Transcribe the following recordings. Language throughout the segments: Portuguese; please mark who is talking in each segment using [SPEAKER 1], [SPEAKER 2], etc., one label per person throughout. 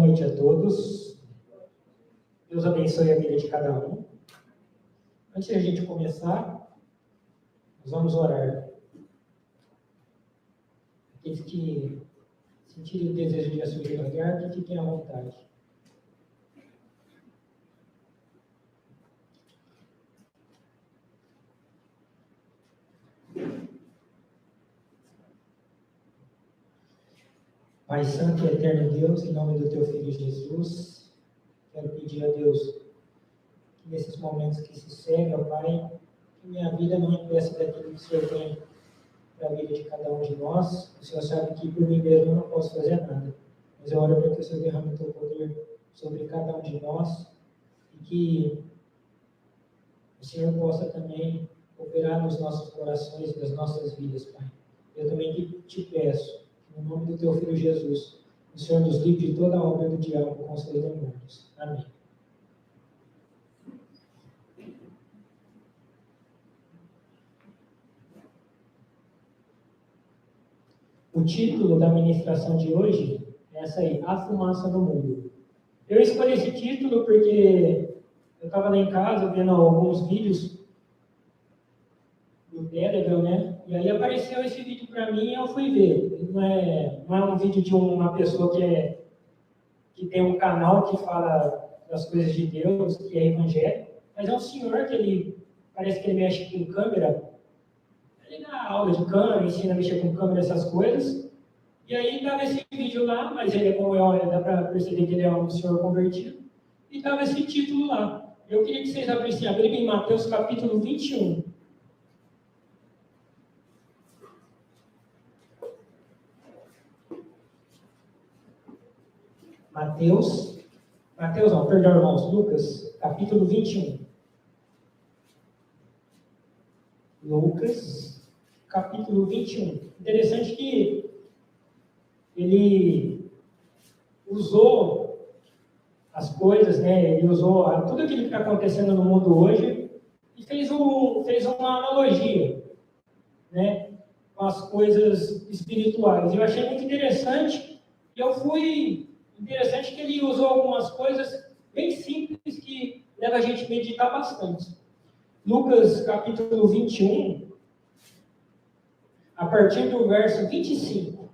[SPEAKER 1] noite a todos. Deus abençoe a vida de cada um. Antes de a gente começar, nós vamos orar. Aqueles que sentirem o desejo de ajoelhar, que fiquem à vontade. Pai Santo e Eterno Deus, em nome do Teu Filho Jesus, quero pedir a Deus que nesses momentos que se seguem, ó Pai, que minha vida não impeça daquilo que o Senhor tem para a vida de cada um de nós. O Senhor sabe que por mim mesmo eu não posso fazer nada, mas eu oro para que o Senhor derrame o Teu poder sobre cada um de nós e que o Senhor possa também operar nos nossos corações, nas nossas vidas, Pai. Eu também te peço, no nome do Teu Filho Jesus, o Senhor nos livre de toda a obra do diabo com os seus demônios. Amém. O título da ministração de hoje é essa aí, A Fumaça do Mundo. Eu escolhi esse título porque eu estava lá em casa vendo alguns vídeos do Telegram, né? E aí apareceu esse vídeo para mim e eu fui ver. Não é um vídeo de uma pessoa que tem um canal que fala das coisas de Deus, que é evangélico, mas é um senhor que parece que ele mexe com câmera. Ele dá aula de câmera, ensina a mexer com câmera, essas coisas. E aí estava esse vídeo lá, mas ele é como eu, dá para perceber que ele é um senhor convertido. E estava esse título lá. Eu queria que vocês abrissem a Bíblia em Mateus capítulo 21. Lucas, capítulo 21. Lucas, capítulo 21. Interessante que ele usou as coisas, né? Ele usou tudo aquilo que está acontecendo no mundo hoje e fez uma analogia, né? Com as coisas espirituais. Eu achei muito interessante e interessante que ele usou algumas coisas bem simples que leva a gente a meditar bastante. Lucas capítulo 21, a partir do verso 25.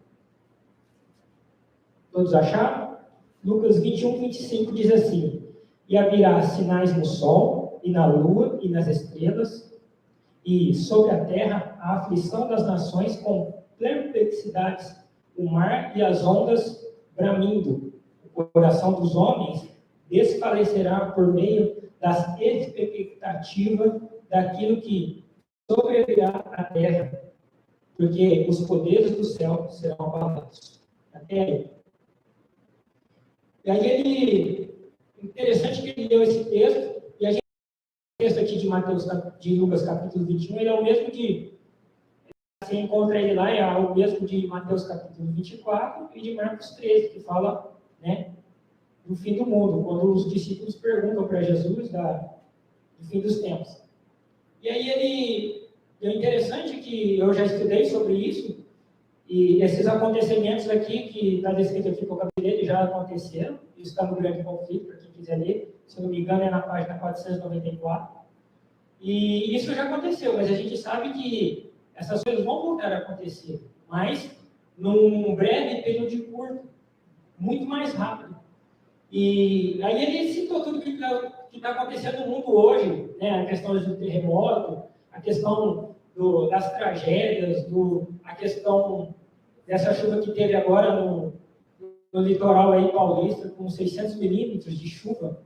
[SPEAKER 1] Todos acharam? Lucas 21, 25 diz assim: E haverá sinais no sol, e na lua, e nas estrelas, e sobre a terra a aflição das nações com perplexidades, o mar e as ondas bramindo. O coração dos homens desfalecerá por meio das expectativas daquilo que sobrevirá à terra, porque os poderes do céu serão abalados. Até aí. E aí interessante que ele deu esse texto, e a gente o texto aqui de Lucas capítulo 21, ele é o mesmo você encontra ele lá, é o mesmo de Mateus capítulo 24 e de Marcos 13, que fala, né, do fim do mundo, quando os discípulos perguntam para Jesus do fim dos tempos. E aí é interessante que eu já estudei sobre isso, e esses acontecimentos aqui, que está descrito aqui com o cabelo, já aconteceram, isso está no Grande Conflito, para quem quiser ler, se não me engano é na página 494, e isso já aconteceu, mas a gente sabe que essas coisas vão voltar a acontecer, mas num breve período curto, muito mais rápido. E aí ele citou tudo que está acontecendo no mundo hoje, né? A questão do terremoto, a questão das tragédias, a questão dessa chuva que teve agora no litoral aí paulista, com 600 milímetros de chuva,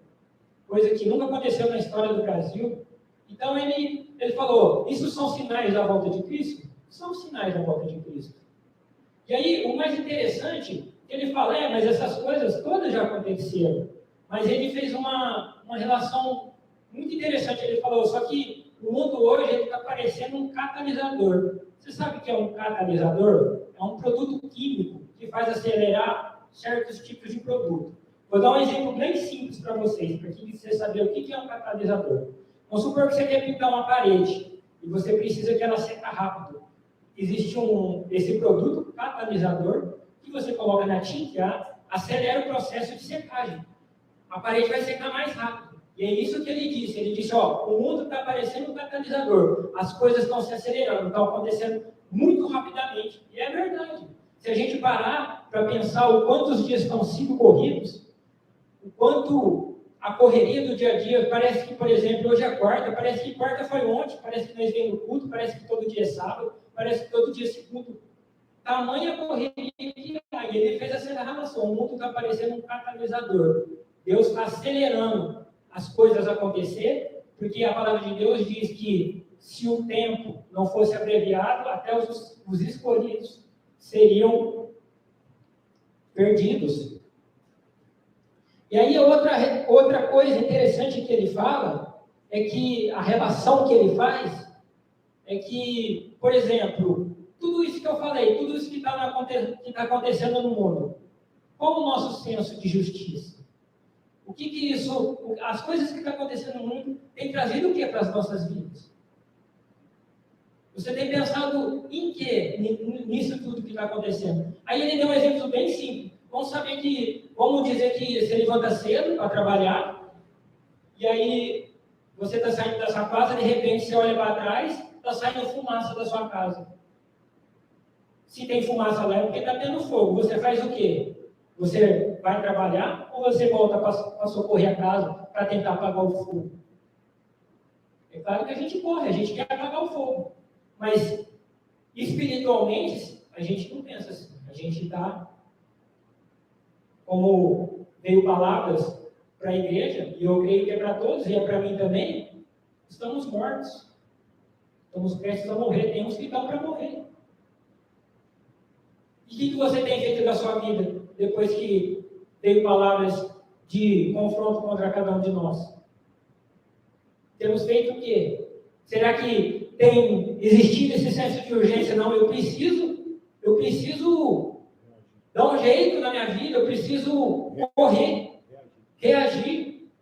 [SPEAKER 1] coisa que nunca aconteceu na história do Brasil. Então ele falou, isso são sinais da volta de Cristo? São sinais da volta de Cristo. E aí o mais interessante, ele fala, mas essas coisas todas já aconteceram. Mas ele fez uma relação muito interessante. Ele falou, só que o mundo hoje está parecendo um catalisador. Você sabe o que é um catalisador? É um produto químico que faz acelerar certos tipos de produto. Vou dar um exemplo bem simples para vocês, para que você saber o que é um catalisador. Vamos supor que você quer pintar uma parede e você precisa que ela seca rápido. Existe esse produto catalisador que você coloca na tinta, acelera o processo de secagem. A parede vai secar mais rápido. E é isso que ele disse. Ele disse, ó, o mundo está parecendo um catalisador. As coisas estão se acelerando, estão acontecendo muito rapidamente. E é verdade. Se a gente parar para pensar o quanto os dias estão sendo corridos, o quanto a correria do dia a dia, parece que, por exemplo, hoje é quarta, parece que quarta foi ontem, parece que nós vemos no culto, parece que todo dia é sábado, parece que todo dia é segundo. Tamanha correria que há. E ele fez essa relação. O mundo está parecendo um catalisador. Deus está acelerando as coisas acontecer, porque a palavra de Deus diz que se o tempo não fosse abreviado, até os escolhidos seriam perdidos. E aí outra coisa interessante que ele fala é que a relação que ele faz é que, por exemplo, tudo isso que eu falei, tudo isso que está acontecendo no mundo, qual o nosso senso de justiça? O que isso, as coisas que estão acontecendo no mundo, tem trazido o que para as nossas vidas? Você tem pensado em quê nisso tudo que está acontecendo? Aí ele deu um exemplo bem simples. Vamos dizer que você levanta cedo para trabalhar, e aí você está saindo da sua casa, de repente você olha para trás, está saindo fumaça da sua casa. Se tem fumaça lá é porque está tendo fogo. Você faz o quê? Você vai trabalhar ou você volta para socorrer a casa para tentar apagar o fogo? É claro que a gente corre, a gente quer apagar o fogo. Mas, espiritualmente, a gente não pensa assim. A gente está, como veio palavras para a igreja, e eu creio que é para todos, e é para mim também, estamos mortos. Estamos prestes a morrer. Tem uns que estão para morrer. E o que você tem feito da sua vida depois que veio palavras de confronto contra cada um de nós? Temos feito o quê? Será que tem existido esse senso de urgência? Não, eu preciso dar um jeito na minha vida, eu preciso correr, reagir.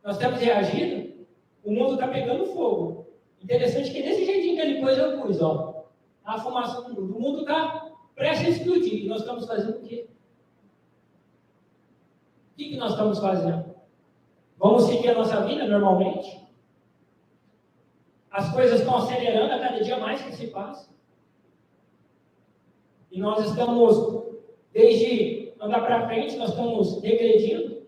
[SPEAKER 1] Nós temos reagido, o mundo está pegando fogo. Interessante que desse jeitinho que ele pôs, eu pus, ó. A fumaça do mundo. O mundo está prestes a explodir. E nós estamos fazendo o quê? O que nós estamos fazendo? Vamos seguir a nossa vida normalmente? As coisas estão acelerando a cada dia mais que se passa. E nós estamos, desde andar para frente, nós estamos regredindo.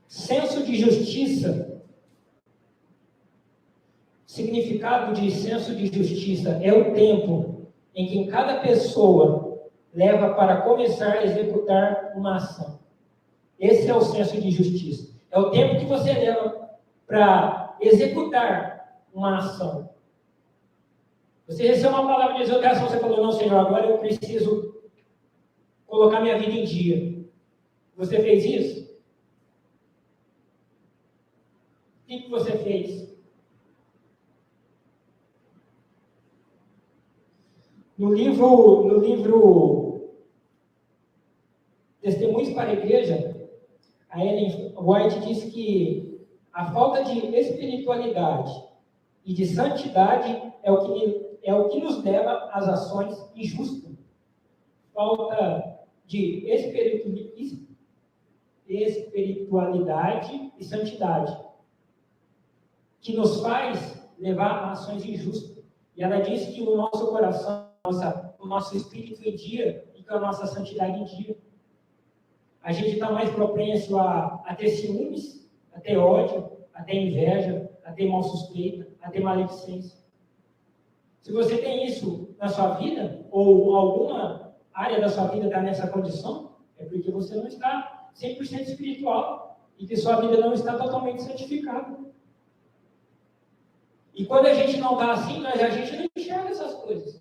[SPEAKER 1] Senso de justiça. Significado de senso de justiça é o tempo em que cada pessoa leva para começar a executar uma ação. Esse é o senso de justiça. É o tempo que você leva para executar uma ação. Você recebeu uma palavra de exortação, você falou, não, Senhor, agora eu preciso colocar minha vida em dia. Você fez isso? O que você fez? No livro Testemunhos para a Igreja, a Ellen White diz que a falta de espiritualidade e de santidade é o que nos leva às ações injustas. Falta de espiritualidade e santidade, que nos faz levar a ações injustas. E ela diz que o nosso coração, o nosso espírito em dia e com a nossa santidade em dia. A gente está mais propenso a ter ciúmes, a ter ódio, a ter inveja, a ter mal suspeita, a ter maledicência. Se você tem isso na sua vida, ou alguma área da sua vida está nessa condição, é porque você não está 100% espiritual e que sua vida não está totalmente santificada. E quando a gente não está assim, a gente não enxerga essas coisas.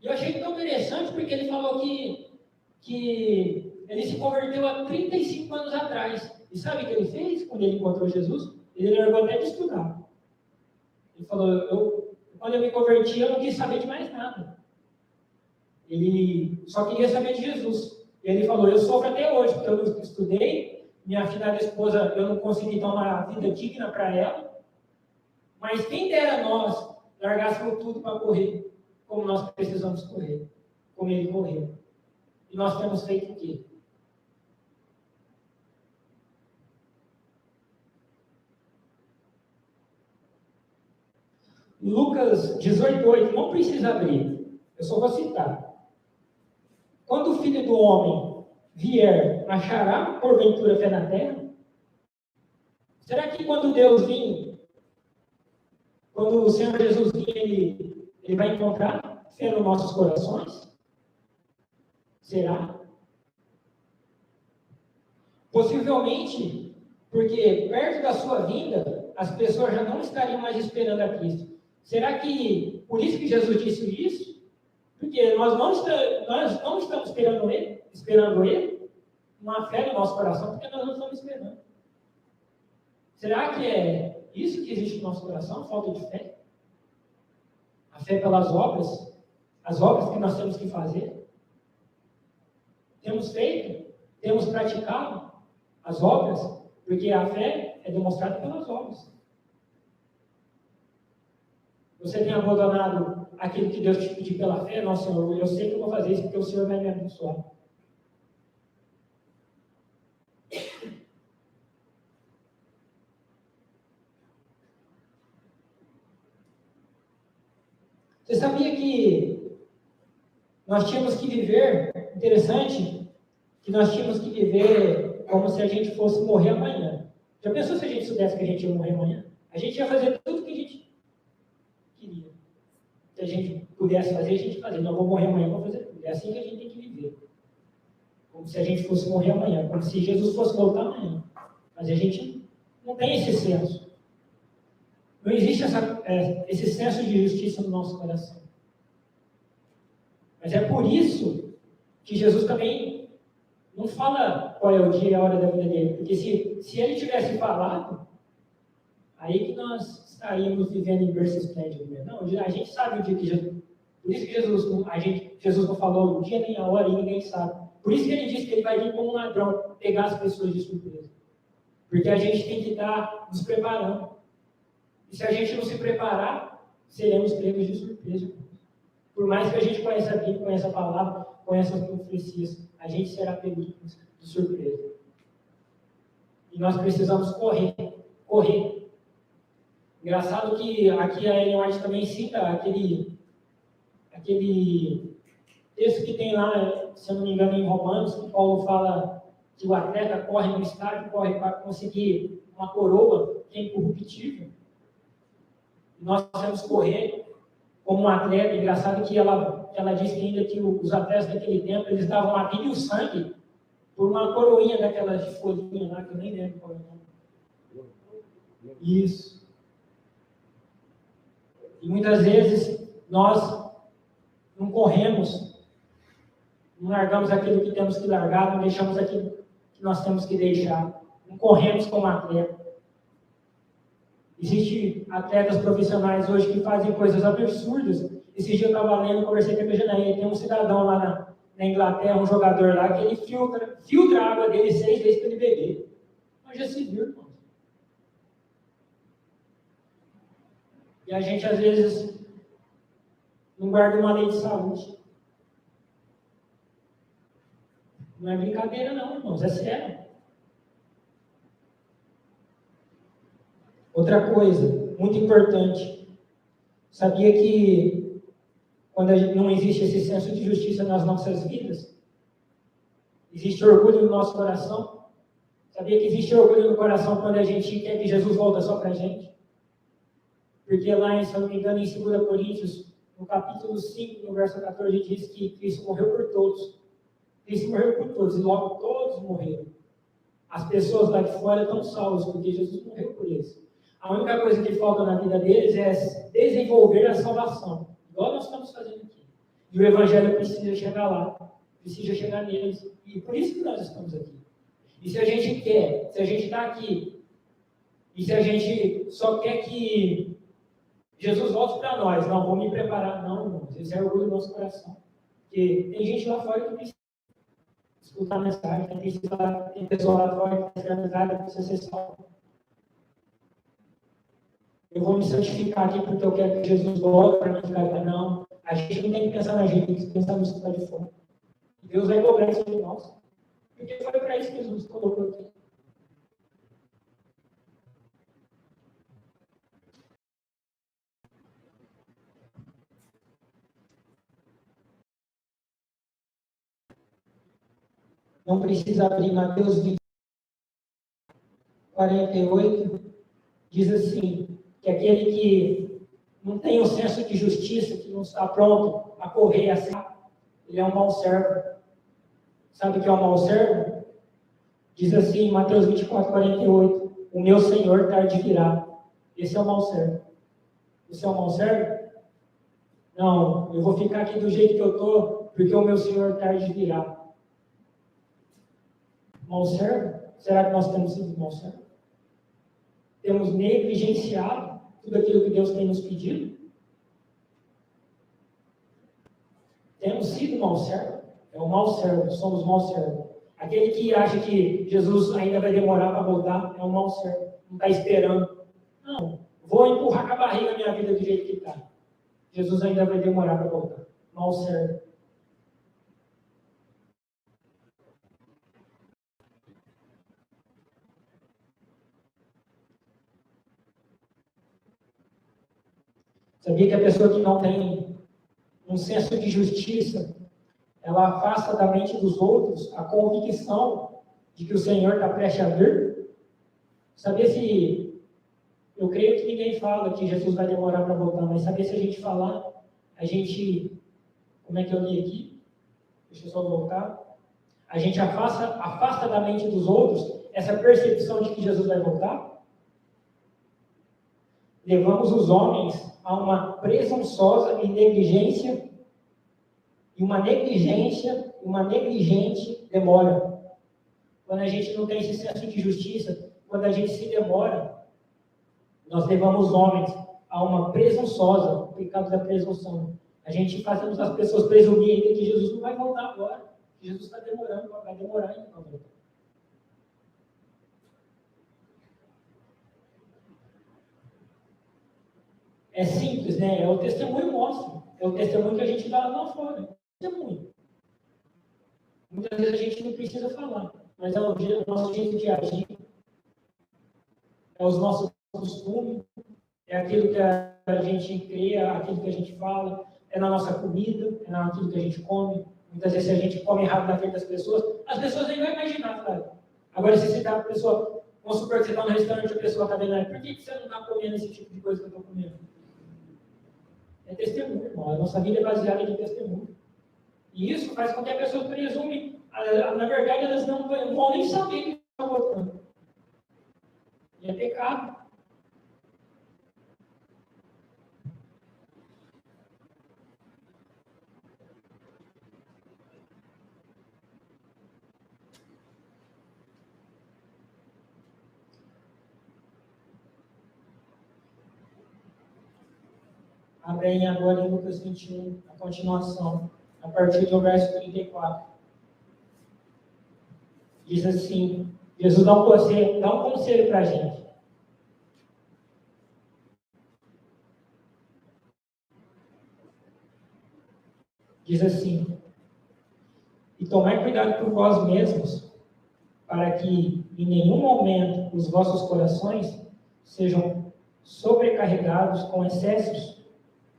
[SPEAKER 1] E eu achei tão interessante porque ele falou que ele se converteu há 35 anos atrás. E sabe o que ele fez quando ele encontrou Jesus? Ele largou até de estudar. Ele falou, quando eu me converti, eu não quis saber de mais nada. Ele só queria saber de Jesus. E ele falou, eu sofro até hoje, porque eu não estudei, minha filha esposa, eu não consegui dar uma vida digna para ela. Mas quem dera nós largássemos tudo para correr. como nós precisamos correr, como ele correu. E nós temos feito o quê? Lucas 18:8, não precisa abrir, eu só vou citar. Quando o Filho do Homem vier, achará porventura fé na terra? Será que quando Deus vir, quando o Senhor Jesus vir, ele vai encontrar fé nos nossos corações? Será? Possivelmente, porque perto da sua vinda, as pessoas já não estariam mais esperando a Cristo. Será que, por isso que Jesus disse isso? Porque nós não estamos esperando ele, uma fé no nosso coração, porque nós não estamos esperando. Será que é isso que existe no nosso coração, falta de fé? A fé pelas obras, as obras que nós temos que fazer? Temos feito? Temos praticado as obras? Porque a fé é demonstrada pelas obras. Você tem abandonado aquilo que Deus te pediu pela fé? Não, Senhor, eu sei que eu vou fazer isso porque o Senhor vai me abençoar. Você sabia que nós tínhamos que viver, interessante, que nós tínhamos que viver como se a gente fosse morrer amanhã. Já pensou se a gente soubesse que a gente ia morrer amanhã? A gente ia fazer tudo o que a gente queria. Se a gente pudesse fazer, a gente fazia. Não, vou morrer amanhã, vou fazer tudo. É assim que a gente tem que viver. Como se a gente fosse morrer amanhã, como se Jesus fosse voltar amanhã. Mas a gente não tem esse senso. Não existe esse senso de justiça no nosso coração. Mas é por isso que Jesus também não fala qual é o dia e a hora da vida dele. Porque se ele tivesse falado, aí que nós estaríamos vivendo em berço esplêndido. Não, a gente sabe o dia que Jesus... Por isso que Jesus não falou o dia nem a hora e ninguém sabe. Por isso que ele disse que ele vai vir como um ladrão, pegar as pessoas de surpresa. Porque a gente tem que estar nos preparando. E se a gente não se preparar, seremos pegos de surpresa. Por mais que a gente conheça a Bíblia, conheça a palavra, conheça as profecias, a gente será pego de surpresa. E nós precisamos correr. Engraçado que aqui a Ellen White também cita aquele texto que tem lá, se eu não me engano, em Romanos, que Paulo fala que o atleta corre no estádio, corre para conseguir uma coroa que é incorruptível. Nós temos que correr como um atleta. Engraçado que ela diz que ainda que os atletas daquele tempo, eles davam a vida e o sangue por uma coroinha daquelas de folhinha lá, que eu nem lembro qual é o nome. Isso. E muitas vezes nós não corremos, não largamos aquilo que temos que largar, não deixamos aquilo que nós temos que deixar. Não corremos como atleta. Existem atletas profissionais hoje que fazem coisas absurdas. Esse dia eu estava lendo, conversei com a Janaína, tem um cidadão lá na Inglaterra, um jogador lá, que ele filtra a água dele 6 vezes para ele beber. Mas já se viu, irmão. E a gente, às vezes, não guarda uma lei de saúde. Não é brincadeira, não, irmãos, é sério. Outra coisa, muito importante. Sabia que quando não existe esse senso de justiça nas nossas vidas, existe orgulho no nosso coração? Sabia que existe orgulho no coração quando a gente quer que Jesus volta só para a gente? Porque lá, se eu não me engano, em 2 Coríntios, no capítulo 5, no verso 14, diz que Cristo morreu por todos. Cristo morreu por todos, e logo todos morreram. As pessoas lá de fora estão salvas, porque Jesus morreu por eles. A única coisa que falta na vida deles é desenvolver a salvação, igual nós estamos fazendo aqui. E o Evangelho precisa chegar lá, precisa chegar neles. E por isso que nós estamos aqui. E se a gente quer, se a gente está aqui, e se a gente só quer que Jesus volte para nós, não, vou me preparar, não, irmãos, esse é o orgulho do nosso coração. Porque tem gente lá fora que precisa escutar a mensagem, tem pessoa lá fora que precisa amizade, precisa ser salvo. Eu vou me santificar aqui porque eu quero que Jesus volte para mim ficar. Não, A gente não tem que pensar na gente, tem que pensar nos que está de fora. Deus vai cobrar isso de nós. Porque foi para isso que Jesus colocou aqui. Não precisa abrir Mateus 20, 48, diz assim, que aquele que não tem o senso de justiça, que não está pronto a correr assim, ele é um mau servo. Sabe o que é um mau servo? Diz assim, Mateus 24, 48, o meu Senhor tarde virá. Esse é o mau servo. Esse é o mau servo? Não, eu vou ficar aqui do jeito que eu estou, porque o meu Senhor tarde virá. Mau servo? Será que nós temos sido mau servo? Temos negligenciado tudo aquilo que Deus tem nos pedido? Temos sido mau servo? É o mau servo, somos mau servo. Aquele que acha que Jesus ainda vai demorar para voltar, é um mau servo, não está esperando. Não, vou empurrar com a barriga a minha vida do jeito que está. Jesus ainda vai demorar para voltar. Mau servo. Sabia que a pessoa que não tem um senso de justiça, ela afasta da mente dos outros a convicção de que o Senhor está prestes a vir? Sabia se... Eu creio que ninguém fala que Jesus vai demorar para voltar, mas sabia se a gente falar, a gente... Como é que eu li aqui? Deixa eu só voltar. A gente afasta da mente dos outros essa percepção de que Jesus vai voltar? Levamos os homens a uma presunçosa e negligência, e uma negligente demora. Quando a gente não tem esse senso de justiça, quando a gente se demora, nós levamos os homens a uma presunçosa, o pecado da presunção. A gente fazemos as pessoas presumirem ainda que Jesus não vai voltar agora, que Jesus está demorando, vai demorar ainda para voltar. É simples, né? É o testemunho nosso. É o testemunho que a gente dá lá fora. É o testemunho. Muitas vezes a gente não precisa falar, mas é o nosso jeito de agir, é os nossos costumes, é aquilo que a gente crê, é aquilo que a gente fala, é na nossa comida, é naquilo que a gente come. Muitas vezes, se a gente come errado na frente das pessoas, as pessoas nem vão imaginar, claro. Agora, se você dá para a pessoa, vamos supor que você está no restaurante e a pessoa está vendo, por que você não está comendo esse tipo de coisa que eu estou comendo? É testemunho, irmão. A nossa vida é baseada em testemunho. E isso faz com que a pessoa presume, na verdade, elas não vão nem saber que está votando. E é pecado. Abrem agora em Lucas 21, a continuação, a partir do verso 34. Diz assim, Jesus dá um conselho para a gente. Diz assim, e tomai cuidado por vós mesmos, para que em nenhum momento os vossos corações sejam sobrecarregados com excessos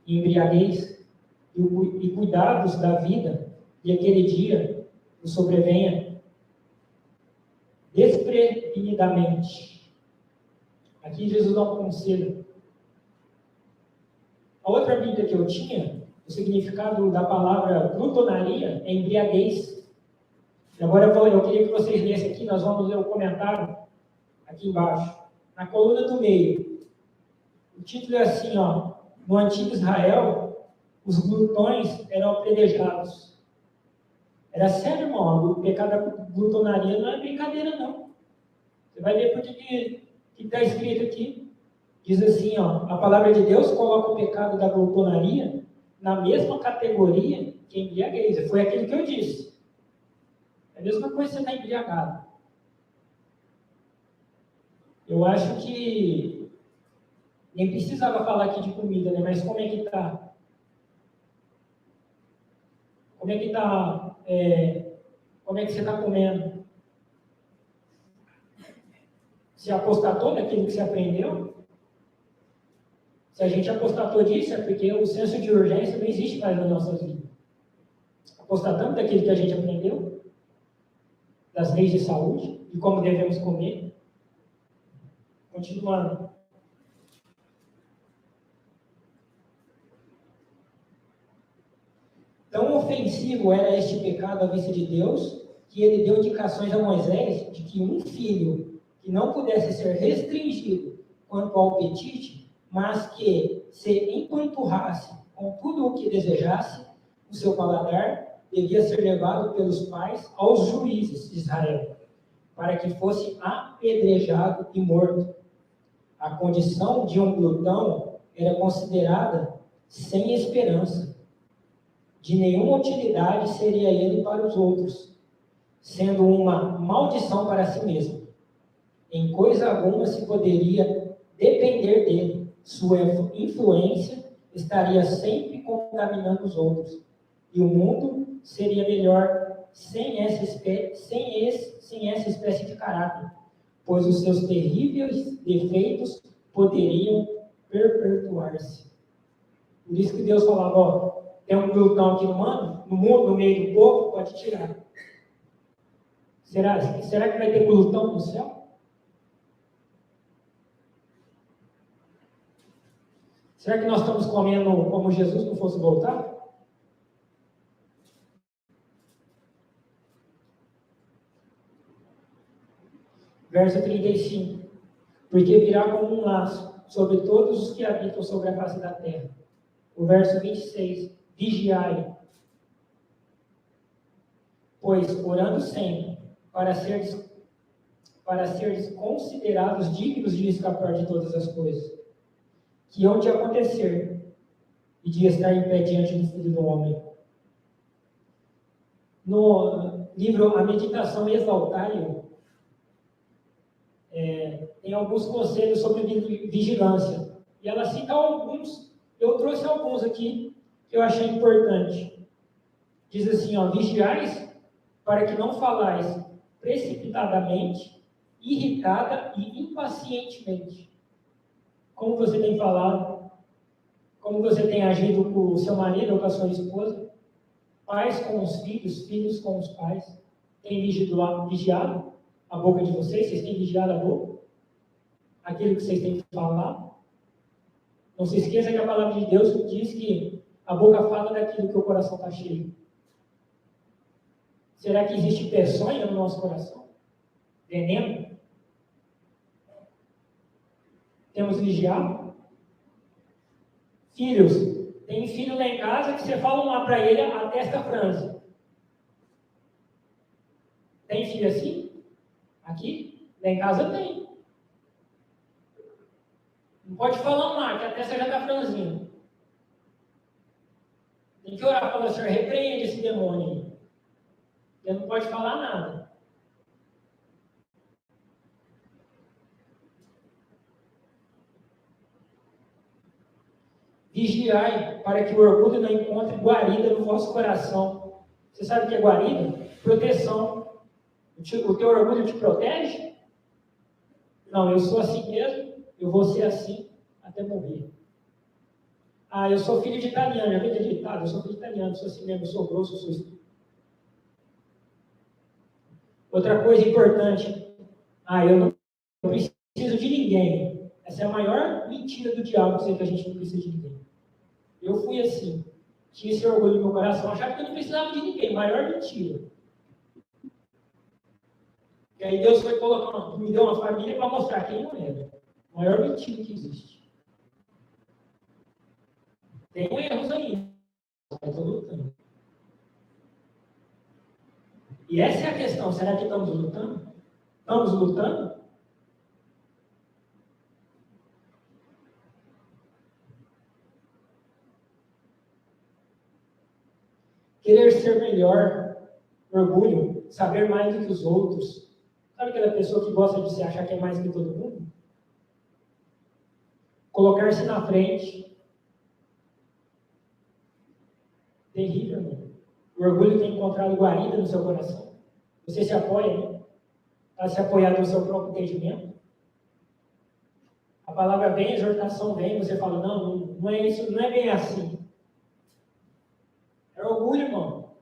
[SPEAKER 1] e embriaguez e cuidados da vida, e aquele dia o sobrevenha desprevenidamente. Aqui Jesus dá um conselho. A outra Bíblia que eu tinha, o significado da palavra glutonaria é embriaguez. E agora eu queria que vocês lessem aqui, nós vamos ler o comentário aqui embaixo, na coluna do meio. O título é assim, ó, no antigo Israel, os glutões eram apedrejados. Era sério, irmão, o pecado da glutonaria não é brincadeira, não. Você vai ver por que está escrito aqui. Diz assim, ó, a palavra de Deus coloca o pecado da glutonaria na mesma categoria que embriaguez. Foi aquilo que eu disse. É a mesma coisa que você está embriagado. Eu acho que nem precisava falar aqui de comida, né? Mas como é que está? Como é que está? Como é que você está comendo? Você apostatou daquilo que você aprendeu? Se a gente apostatou disso, é porque o senso de urgência não existe mais nas nossas vidas. Apostatamos daquilo que a gente aprendeu, das leis de saúde, de como devemos comer. Continuando. Tão ofensivo era este pecado à vista de Deus, que ele deu indicações a Moisés de que um filho que não pudesse ser restringido quanto ao apetite, mas que se empanturrasse com tudo o que desejasse, o seu paladar devia ser levado pelos pais aos juízes de Israel, para que fosse apedrejado e morto. A condição de um glutão era considerada sem esperança. De nenhuma utilidade seria ele para os outros, sendo uma maldição para si mesmo. Em coisa alguma se poderia depender dele. Sua influência estaria sempre contaminando os outros. E o mundo seria melhor sem essa espécie de caráter, pois os seus terríveis defeitos poderiam perpetuar-se. Por isso que Deus falava, ó, tem um glutão aqui no mundo, no meio do povo, pode tirar. Será que vai ter glutão no céu? Será que nós estamos comendo como Jesus não fosse voltar? Verso 35. Porque virá como um laço sobre todos os que habitam sobre a face da terra. O verso 26. Vigiai, pois orando sempre, para seres considerados dignos de escapar de todas as coisas que hão de acontecer e de estar em pé diante do Filho do Homem. No livro A Meditação Exaltai-o, tem alguns conselhos sobre vigilância. E ela cita alguns, eu trouxe alguns aqui que eu achei importante. Diz assim, ó, vigiais para que não falais precipitadamente, irritada e impacientemente. Como você tem falado, como você tem agido com o seu marido ou com a sua esposa, pais com os filhos, filhos com os pais, tem vigiado a boca de vocês têm vigiado a boca? Aquilo que vocês têm falado? Não se esqueça que a palavra de Deus diz que a boca fala daquilo que o coração está cheio. Será que existe peçonha no nosso coração? Veneno? Temos vigiado? Filhos, tem filho lá em casa que você fala uma para ele, a testa franze. Tem filho assim? Aqui? Lá em casa tem. Não pode falar uma, que a testa já está franzindo. Tem que orar, falar, Senhor, repreende esse demônio aí. Ele não pode falar nada. Vigiai para que o orgulho não encontre guarida no vosso coração. Você sabe o que é guarida? Proteção. O teu orgulho te protege? Não, eu sou assim mesmo, eu vou ser assim até morrer. Ah, eu sou filho de italiano, já vi que é ditado, eu sou filho de italiano, sou assim mesmo, eu sou grosso, eu sou isso. Outra coisa importante, eu não preciso de ninguém. Essa é a maior mentira do diabo, dizer que a gente não precisa de ninguém. Eu fui assim, tinha esse orgulho no meu coração, achava que eu não precisava de ninguém, maior mentira. E aí Deus foi colocando, me deu uma família para mostrar quem eu era. Maior mentira que existe. Tem erros aí, mas estou lutando. E essa é a questão, será que estamos lutando? Estamos lutando? Querer ser melhor, orgulho, saber mais do que os outros. Sabe aquela pessoa que gosta de se achar que é mais que todo mundo? Colocar-se na frente. Terrível, né? O orgulho tem encontrado guarida no seu coração? Você se apoia, né? Está se apoiando no seu próprio entendimento? A palavra vem, a exortação vem, você fala, não é isso, não é bem assim. É orgulho, irmão.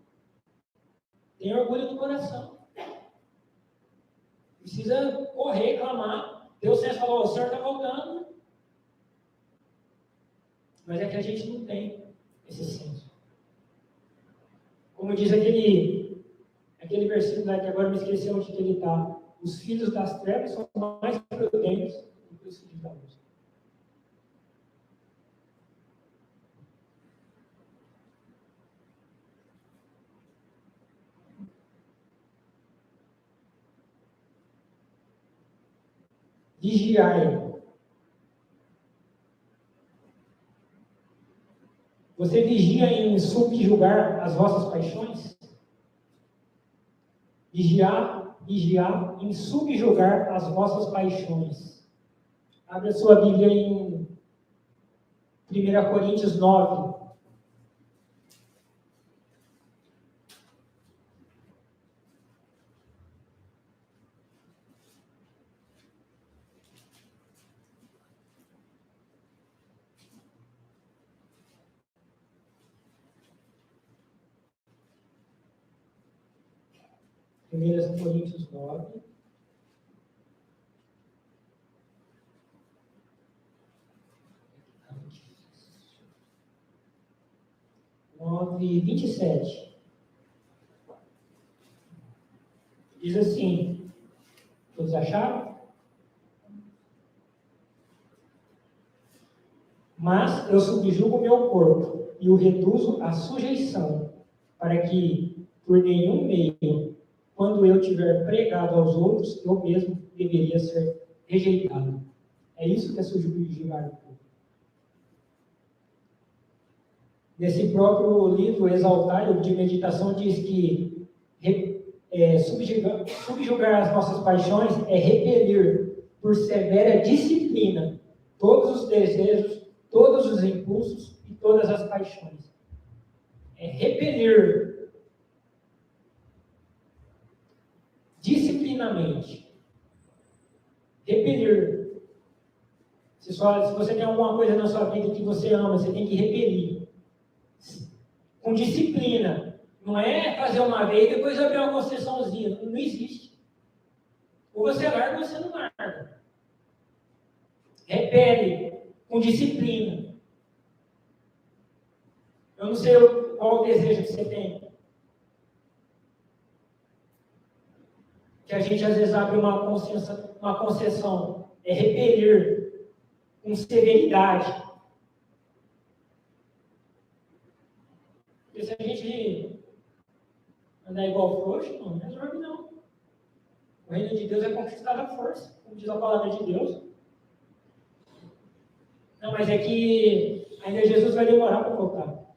[SPEAKER 1] Tem orgulho no coração. Precisa correr, clamar. Deus sempre falou, o Senhor está voltando. Mas é que a gente não tem esse senso. Como diz aquele versículo lá, que agora me esqueci onde que ele está. Os filhos das trevas são mais prudentes do que os filhos da luz. Vigiai. Você vigia em subjugar as vossas paixões? Vigiar em subjugar as vossas paixões. Abre a sua Bíblia em 1 Coríntios 9. Primeiras Coríntios 9. E 27. Diz assim, todos acharam? Mas eu subjugo o meu corpo e o reduzo à sujeição, para que, por nenhum meio, quando eu tiver pregado aos outros, eu mesmo deveria ser rejeitado. É isso que é subjugar o corpo. Nesse próprio livro, Exaltário de Meditação, diz que subjugar as nossas paixões é repelir, por severa disciplina, todos os desejos, todos os impulsos e todas as paixões. É repelir disciplinamente. Repelir. Se você tem alguma coisa na sua vida que você ama, você tem que repelir. Com disciplina. Não é fazer uma vez e depois abrir uma concessãozinha. Não existe. Ou você larga ou você não larga. Repele com disciplina. Eu não sei qual o desejo que você tem. Que a gente às vezes abre uma concessão. É repelir com severidade. Porque se a gente andar igual frouxo, não resolve não. O reino de Deus é conquistado à força, como diz a palavra de Deus. Não, mas é que ainda Jesus vai demorar para voltar.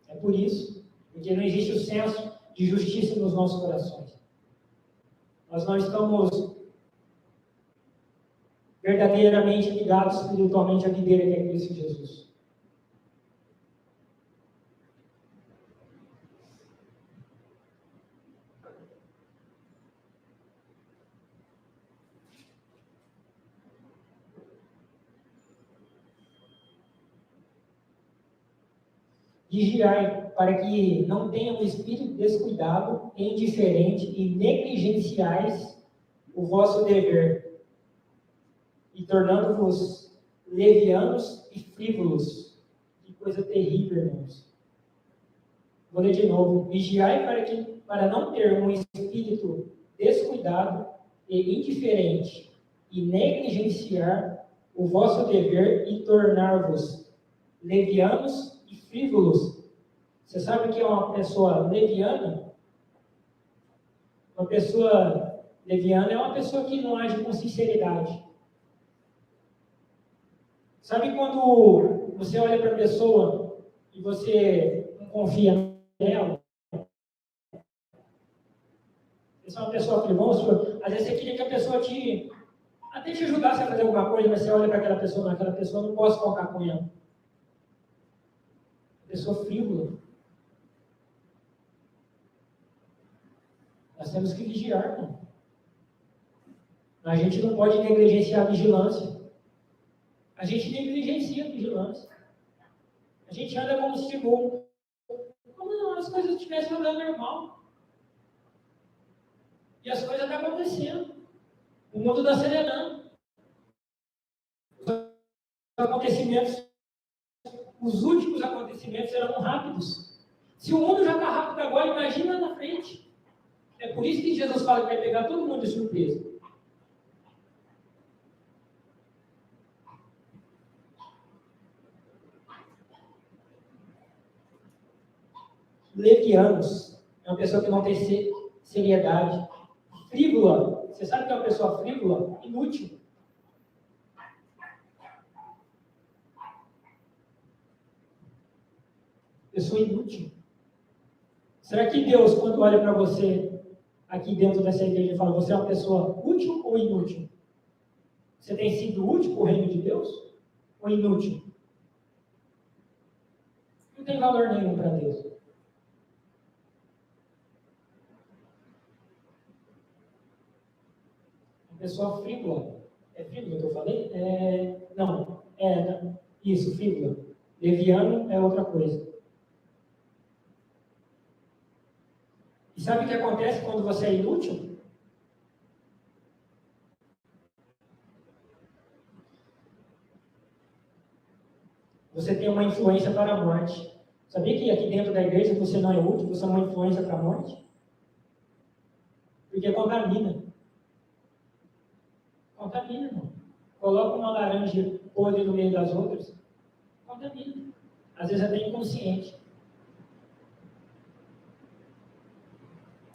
[SPEAKER 1] É por isso, porque não existe o senso de justiça nos nossos corações. Nós não estamos verdadeiramente ligados espiritualmente à videira que é Cristo Jesus. Vigiai, para que não tenham um espírito descuidado, indiferente e negligenciais o vosso dever, e tornando-vos levianos e frívolos. Que coisa terrível, irmãos. Vou ler de novo. Vigiai para não ter um espírito descuidado e indiferente, e negligenciar o vosso dever e tornar-vos levianos e frívolos. Você sabe o que é uma pessoa leviana? Uma pessoa leviana é uma pessoa que não age com sinceridade. Sabe quando você olha para a pessoa e você não confia nela? Você é uma pessoa frivosa, às vezes você queria que a pessoa até te ajudasse a fazer alguma coisa, mas você olha para aquela pessoa, não posso contar com ela. Pessoa frívola. Nós temos que vigiar, irmão. A gente não pode negligenciar a vigilância. A gente negligencia a vigilância. A gente anda como se como as coisas estivessem andando normal. E as coisas estão acontecendo. O mundo está acelerando. Os últimos acontecimentos serão rápidos. Se o mundo já está rápido agora, imagina na frente. É por isso que Jesus fala que vai pegar todo mundo de surpresa. Levianos é uma pessoa que não tem seriedade. Frívola. Você sabe que é uma pessoa frívola? Inútil. Pessoa inútil. Será que Deus, quando olha para você aqui dentro dessa igreja, fala: você é uma pessoa útil ou inútil? Você tem sido útil para o reino de Deus ou inútil? Não tem valor nenhum para Deus. Uma pessoa frívola. É frívola que eu falei? Não. Isso, frívola. Leviano é outra coisa. E sabe o que acontece quando você é inútil? Você tem uma influência para a morte. Sabia que aqui dentro da igreja você não é útil, você é uma influência para a morte? Porque contamina. Contamina, irmão. Coloca uma laranja podre no meio das outras. Contamina. Às vezes é até inconsciente.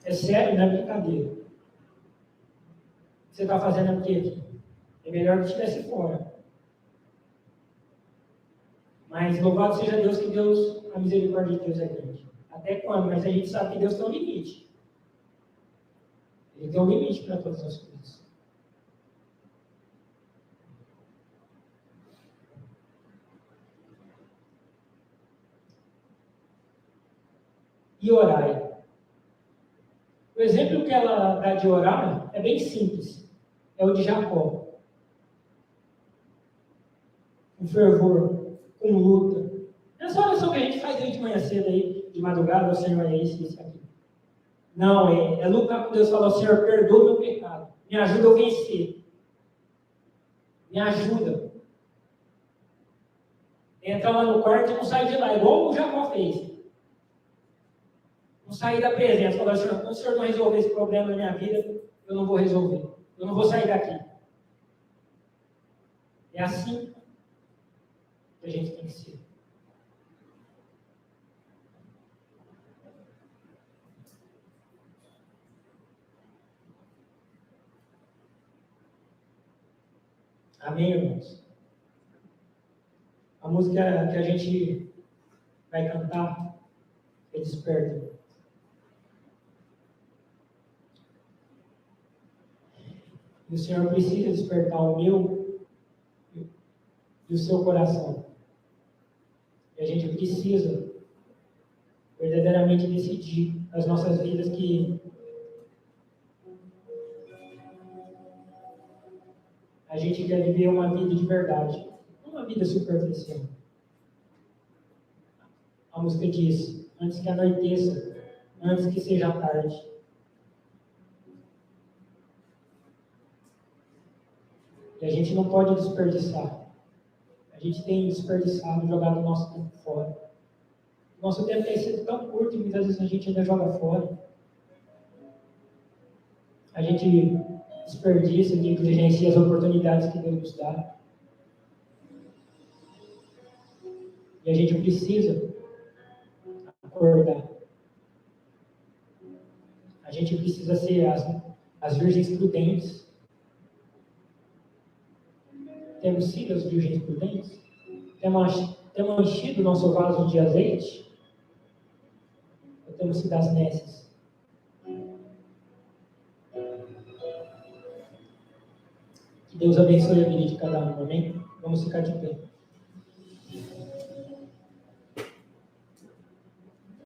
[SPEAKER 1] É sério, não é brincadeira. O que você está fazendo aqui aqui? É melhor que estivesse fora. Mas louvado seja Deus, que Deus, a misericórdia de Deus é grande. Até quando? Mas a gente sabe que Deus tem um limite. Ele tem um limite para todas as coisas. E orai. O exemplo que ela dá de orar é bem simples. É o de Jacó. Com fervor, com luta. Essa oração que a gente faz aí de manhã cedo, aí, de madrugada: o Senhor é esse aqui. Não, é lutar com Deus e falar: Senhor, perdoa meu pecado. Me ajuda a vencer. Me ajuda. Entra lá no quarto e não sai de lá, igual o Jacó fez. Não sair da presença. Falar: Senhor, quando o Senhor não resolver esse problema na minha vida, eu não vou resolver. Eu não vou sair daqui. É assim que a gente tem que ser. Amém, irmãos? A música que a gente vai cantar é Desperta. E o Senhor precisa despertar o meu e o seu coração. E a gente precisa verdadeiramente decidir nas nossas vidas que a gente quer viver uma vida de verdade, não uma vida superficial. A música diz: antes que anoiteça, antes que seja tarde. E a gente não pode desperdiçar. A gente tem desperdiçado, jogado o nosso tempo fora. Nosso tempo tem sido tão curto e muitas vezes a gente ainda joga fora. A gente desperdiça, negligencia as oportunidades que Deus nos dá. E a gente precisa acordar. A gente precisa ser as virgens prudentes. Temos sido as virgens prudentes? Temos enchido o nosso vaso de azeite? Ou temos sido as nécias? Que Deus abençoe a vida de cada um, amém? Vamos ficar de pé.